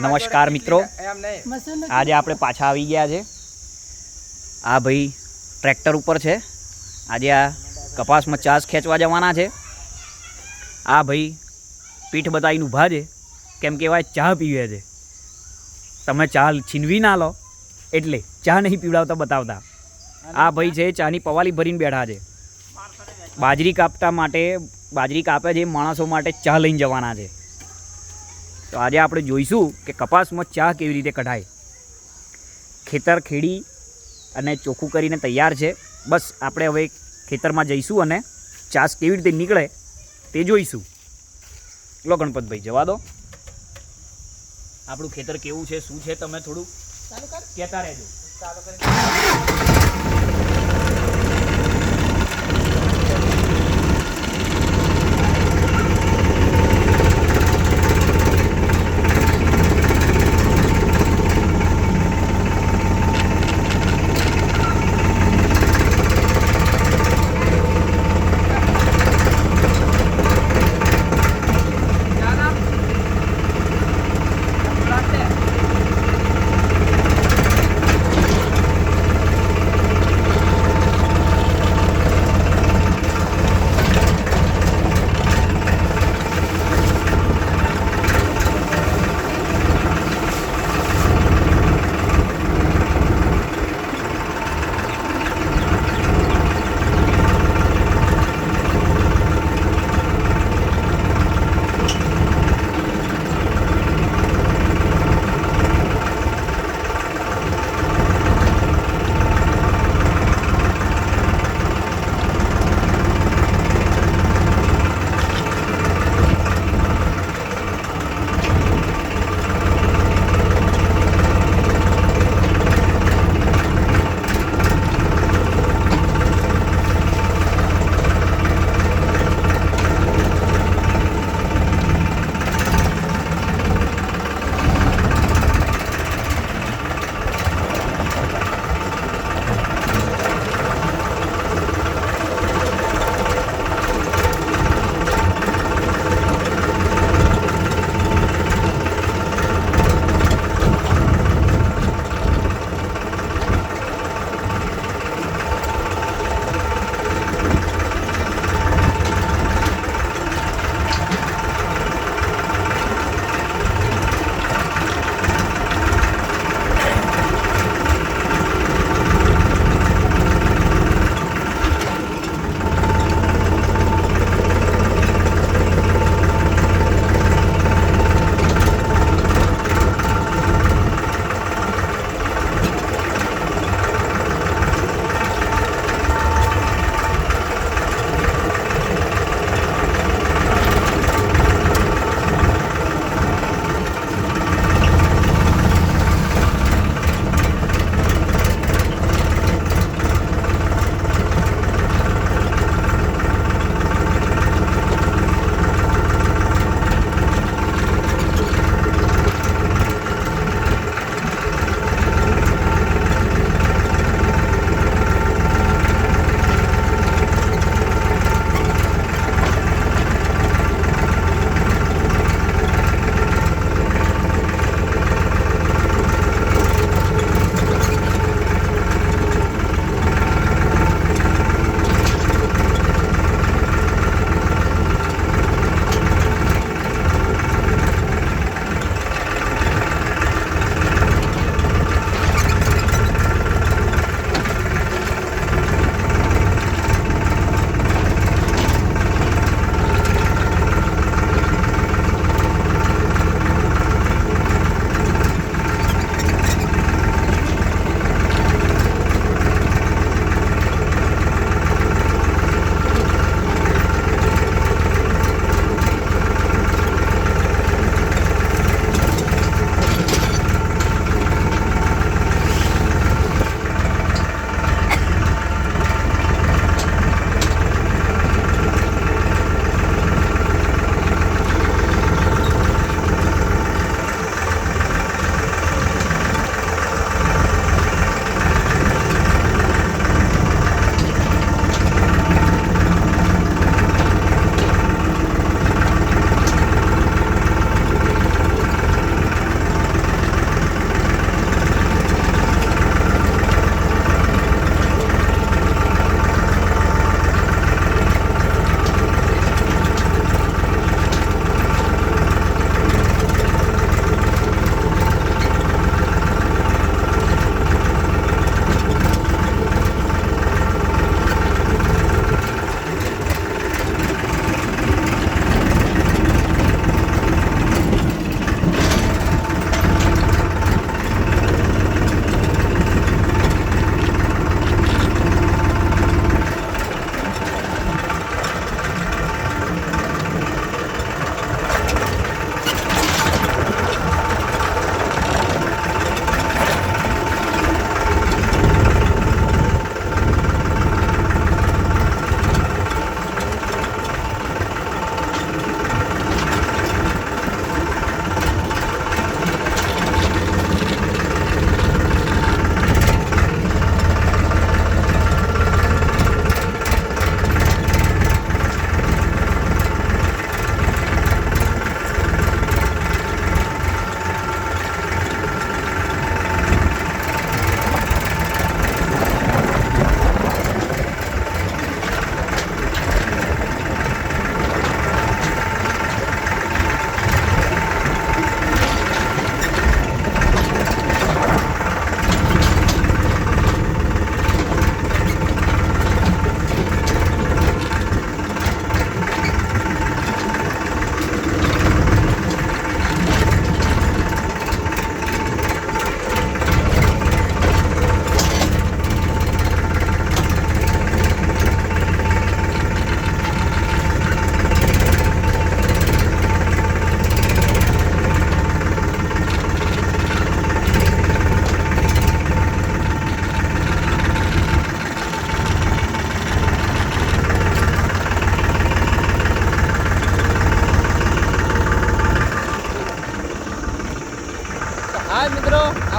નમસ્કાર મિત્રો, આજે આપણે પાછા આવી ગયા છે. આ ભાઈ ટ્રેક્ટર ઉપર છે. આજે આ કપાસમાં ચાસ ખેંચવા જવાના છે. આ ભાઈ પીઠ બતાવીને ઊભા છે, કેમ કહેવાય ચા પીવે છે. તમે ચા છીનવી ના લો એટલે ચા નહીં પીવડાવતા બતાવતા. આ ભાઈ છે ચાની પવાલી ભરીને બેઠા છે. બાજરી કાપતા માટે બાજરી કાપે છે માણસો માટે ચા લઈને જવાના છે. તો આજે આપણે જોઈશું કે કપાસમાં ચા કેવી રીતે કઢાય. ખેતર ખેડી અને ચોખ્ખું કરીને તૈયાર છે. બસ આપણે હવે ખેતરમાં જઈશું અને ચાસ કેવી રીતે નીકળે તે જોઈશું. લો ગણપતભાઈ જવા દો. આપણું ખેતર કેવું છે શું છે તમે થોડું કહેતા રહેજો.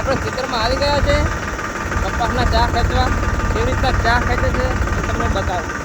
આપણે ખેતરમાં આવી ગયા છે કપાસના ચા ખેંચવા. કેવી રીતના ચા ખેંચે છે એ તમને બતાવું.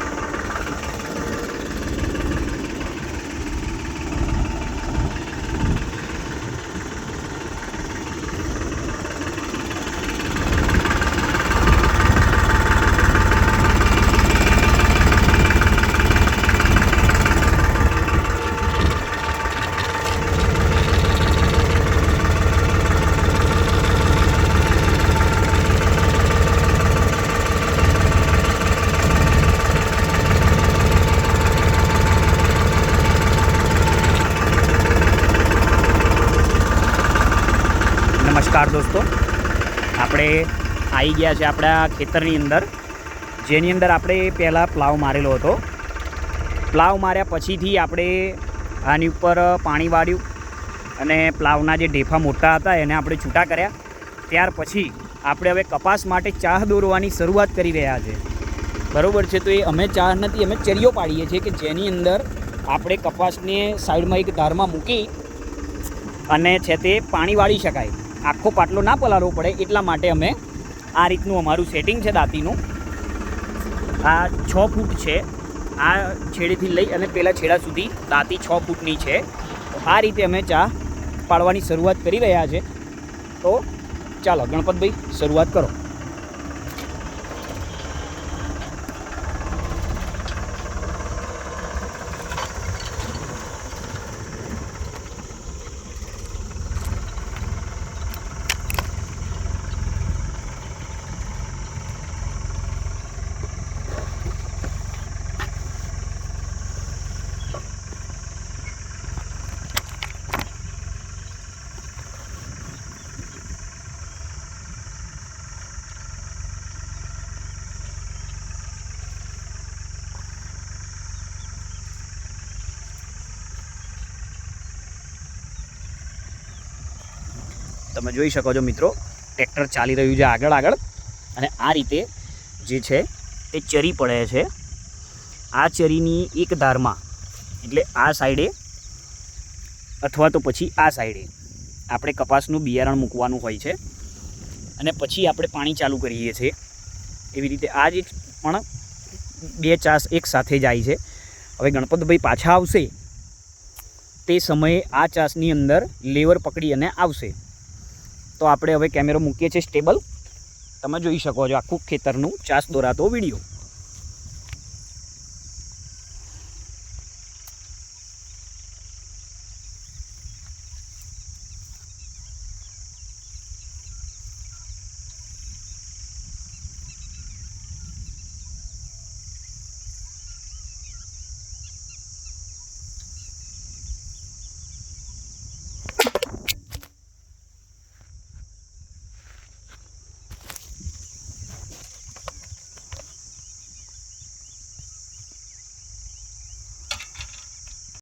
નમસ્કાર દોસ્તો, આપણે આવી ગયા છે આપણા ખેતરની અંદર, જેની અંદર આપણે પહેલાં પ્લાવ મારેલો હતો. પ્લાવ માર્યા પછીથી આપણે આની ઉપર પાણી વાળ્યું અને પ્લાવના જે ઢેફા મોટા હતા એને આપણે છૂટા કર્યા. ત્યાર પછી આપણે હવે કપાસ માટે ચાહ દોરવાની શરૂઆત કરી રહ્યા છે. બરાબર છે, તો એ અમે ચાહ નથી, અમે ચરીઓ પાડીએ છીએ કે જેની અંદર આપણે કપાસને સાઈડમાં એક ધારમાં મૂકી અને છે તે પાણી વાળી શકાય. આખો પાટલો ના પલાળવો પડે એટલા માટે અમે આ રીતનું અમારું સેટિંગ છે દાંતીનું. આ 6 ફૂટ છે, આ છેડેથી લઈ અને પેલા છેડા સુધી દાંતી 6 ફૂટની છે. તો આ રીતે અમે ચા પાડવાની શરૂઆત કરી રહ્યા છે. તો ચાલો ગણપતભાઈ, શરૂઆત કરો. તમે જોઈ શકો છો મિત્રો, ટ્રેક્ટર ચાલી રહ્યું છે આગળ અને આ રીતે જે છે તે ચરી પડે છે. આ ચરીની એક ધારમાં, એટલે આ સાઈડે અથવા તો પછી આ સાઈડે આપણે કપાસનું બિયારણ મૂકવાનું હોય છે અને પછી આપણે પાણી ચાલુ કરીએ છીએ. એવી રીતે આ જ પણ 2 ચાસ એક સાથે જાય છે. હવે ગણપતભાઈ પાછા આવશે તે સમયે આ ચાસની અંદર લેવર પકડી અને આવશે. તો આપણે હવે કેમેરો મૂકીએ છીએ સ્ટેબલ. તમે જોઈ શકો છો આખું ખેતરનું ચાસ દોરાતો વિડીયો.